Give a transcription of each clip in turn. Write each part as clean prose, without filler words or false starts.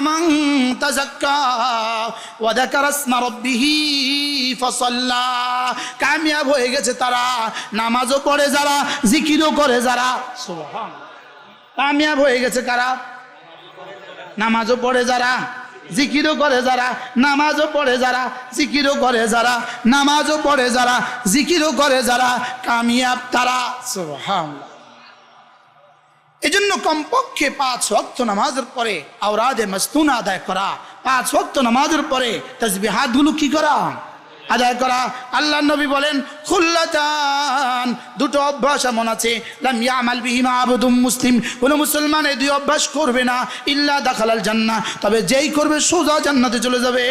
মান তাযাক্কা ওয়া যাকারা ইসমা রাব্বিহি ফাসাল্লা। কামিয়াব হয়ে গেছে তারা, নামাজও পড়ে যারা, জিকিরও করে যারা। সুবহানাল্লাহ। কামিয়াব হয়ে গেছে কারা? নামাজও পড়ে যারা, জিকিরও করে যারা, নামাজও পড়ে যারা, জিকিরও করে যারা, নামাজও পড়ে যারা, জিকিরও করে যারা, কামিয়াব তারা। সুবহানাল্লাহ। এজন্য কমপক্ষে 5 ওয়াক্ত নামাজের পরে আওরাদে মাসতুনা আদায় করা, 5 ওয়াক্ত নামাজের পরে তাসবিহাতগুলো কি করা? আদায় করা। আল্লাহ নবী বলেন খুল্লাতান, দুটো অভ্যাস এমন আছে লাম ইয়ামাল বিহিমা আবদুম মুসলিম, কোন মুসলমান এই দুই অভ্যাস করবে না ইল্লা দাখালাল জান্নাহ, তবে যেই করবে সোজা জান্নাতে চলে যাবে।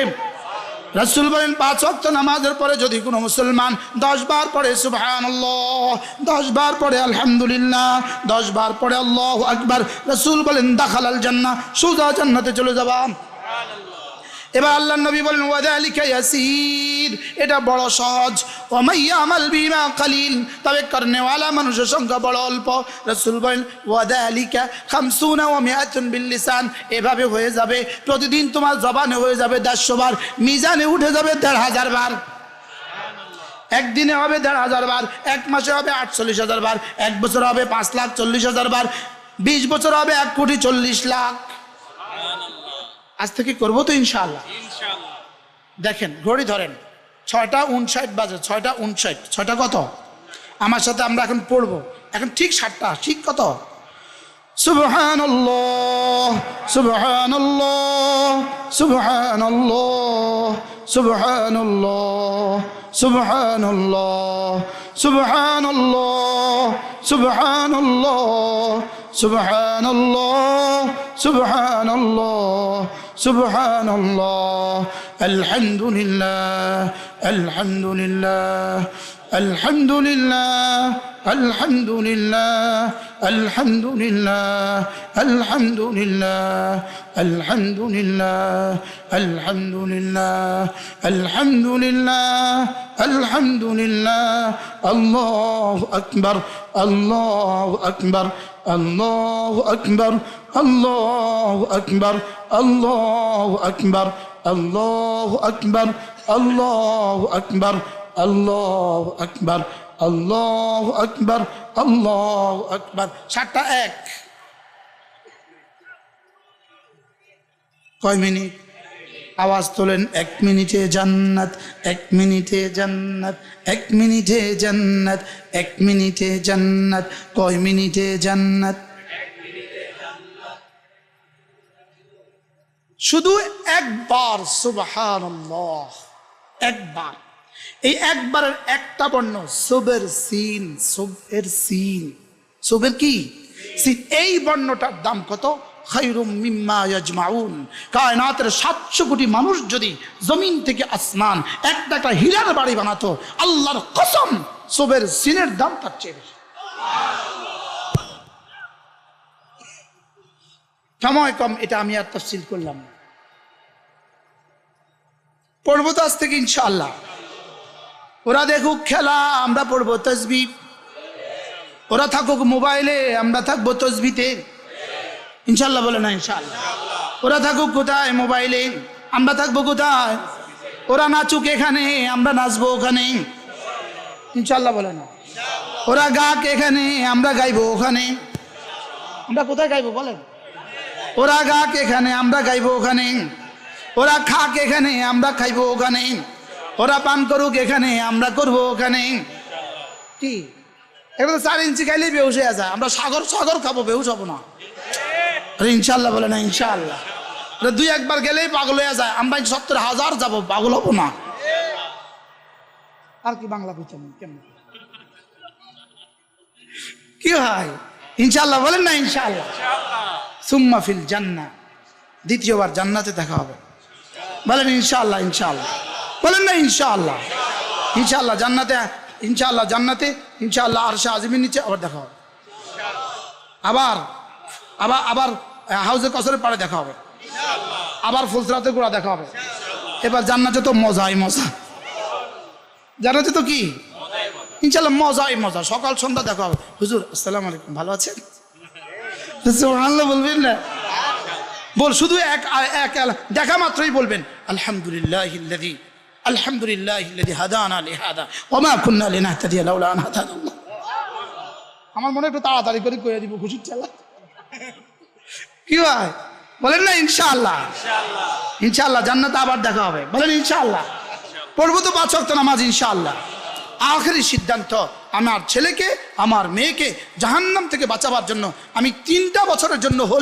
রাসূল বলেন 5 ওয়াক্ত নামাজের পরে যদি কোনো মুসলমান 10 বার পড়ে সুবহানাল্লাহ, 10 বার পড়ে আলহামদুলিল্লাহ, 10 বার পড়ে আল্লাহু আকবার, রাসূল বলেন দাখালাল জান্নাহ, সোজা জান্নাতে চলে যাবা। এবার আল্লাহ নবী বলেন ওয়াযালিকা ইয়াসির, এটা বড় সহজ। ওয়া মাইয়ামাল বিমা কালিল, তবে করনেওয়ালা মানুষের সংখ্যা বড় অল্প। রাসূল বলেন ওয়াযালিকা 50 ওয়া 100 বিল লিসান, এভাবে হয়ে যাবে প্রতিদিন তোমার জবানে হয়ে যাবে 150 বার, মিজানে উঠে যাবে 1,500 বার। একদিনে হবে 1,500 বার, এক মাসে হবে 48,000 বার, এক বছর হবে 5,40,000 বার, 20 বছর হবে 1,40,00,000। আজ থেকে করবো তো ইনশাআল্লাহ। দেখেন ঘড়ি ধরেন, 6:59 বাজে, 6:59, 6টা কত? আমার সাথে আমরা এখন পড়বো, এখন ঠিক 7টা, ঠিক কত? সুবহানাল্লাহ সুবহানাল্লাহ সুবহানাল্লাহ সুবহানাল্লাহ সুবহানাল্লাহ সুবহানাল্লাহ সুবহানাল্লাহ সুবহানাল্লাহ সুবহানাল্লাহ সুবহানাল্লাহ আলহামদুলিল্লাহ আলহামদুলিল্লাহ আলহামদুলিল্লাহ আলহামদুলিল্লাহ আলহামদুলিল্লাহ আলহামদুলিল্লাহ আলহামদুলিল্লাহ আলহামদুলিল্লাহ আলহামদুলিল্লাহ আলহামদুলিল্লাহ আল্লাহু আকবার আল্লাহু আকবার আল্লাহু আকবার আল্লাহু আকবার আল্লাহু আকবার আল্লাহু আকবার আল্লাহু আকবার আল্লাহু আকবার আল্লাহু আকবার আল্লাহু আকবার। 7টা 1 কয় মিনিট? আওয়াজ তোলেন। 1 মিনিটে জান্নাত, 1 মিনিটে জান্নাত, 1 মিনিটে জান্নাত, 1 মিনিটে জান্নাত। কয় মিনিটে জান্নাত? শুধু একবার সুবহানাল্লাহ, একবার। এই একবারের একটা বর্ণ সুবের সিন, সুবের সিন, সুবের কি সিন। এই বর্ণটার দাম কত? খায়রুম মিম্মা ইয়াজমাউন। কায়নাতের 700 কোটি মানুষ যদি জমিন থেকে আসমান একটা একটা হীরার বাড়ি বানাতো, আল্লাহর কসম সুবের সিনের দাম তার চেয়ে বেশি। সময় কম, এটা আমি আর তাফসীল করলাম না। পড়বো তো আজ থেকে ইনশাআল্লাহ। ওরা দেখুক খেলা, আমরা পড়বো তাসবিহ। ওরা থাকুক মোবাইলে, আমরা থাকবো তাসবিতে ইনশাআল্লাহ। বলে না ইনশাআল্লাহ। ওরা থাকুক কোথায়? মোবাইলে। আমরা থাকবো কোথায়? ওরা নাচুক এখানে, আমরা নাচবো ওখানে ইনশাআল্লাহ। বলে না। ওরা গাক এখানে, আমরা গাইবো ওখানে। আমরা কোথায় গাইবো বলেন? ওরা গাক এখানে, আমরা গাইবো ওখানে। ওরা খাক এখানে, আমরা খাইবো ওখানে। ওরা পান করুক এখানে, আমরা করবো ওখানে। কি এগুলো 4 ইঞ্চি খাইলেই বেহুশ হয়ে যায়। আমরা সাগর সাগর খাবো, বেহুশ হবো না। আরে ইনশাআল্লাহ বলে না ইনশাআল্লাহ। 2-1 বার গেলেই পাগল হয়ে যায়। আমরা 70,000 যাবো, পাগল হবো না। আর কি বাংলা বুঝছেন কেমন? কি হয়? ইনশাআল্লাহ বলেন না ইনশাআল্লাহ। সুম্মা ফিল জান্নাহ, দ্বিতীয়বার জান্নাতে দেখা হবে। বলেন ইনশাআল্লাহ ইনশাআল্লাহ। বলেন না ইনশাআল্লাহ ইনশাআল্লাহ। জান্নাতে ইনশাআল্লাহ, জান্নাতে ইনশাআল্লাহ আরশে আজিমের নিচে আবার দেখা হবে। আবার আবার আবার হাউজে কসরের পাড়ে দেখা হবে। আবার ফুলসরাতে গোড়া দেখা হবে। এবার জান্নাতে তো মজাই মজা। জান্নাতে তো কি ইনশাআল্লাহ মজাই মজা। সকাল সন্ধ্যা দেখা হবে। হুজুর আসসালামু আলাইকুম, ভালো আছেন? সুবহানাল্লাহ বলবেন না? বল, শুধু এক এক দেখা মাত্রই বলবেন আলহামদুলিল্লাহিল্লাযী হাদানা লিহাদা ওয়া মা কুন্না লিনাহতাদিয়া লাউলা আন হাদানাল্লাহ। আমার মনে একটু তাড়াতাড়ি করে কইয়া দিব, খুশির চালা কি ভাই বলেন না? ইনশাআল্লাহ, ইনশাআল্লাহ জান্নাতে আবার দেখা হবে, বলেন ইনশাআল্লাহ। পড়বো তো 5 ওয়াক্ত নামাজ ইনশাআল্লাহ। আখেরি সিদ্ধান্ত, আমার ছেলেকে আমার মেয়েকে জাহান্নাম থেকে বাঁচাবার জন্য আমি 3টা বছরের জন্য হলে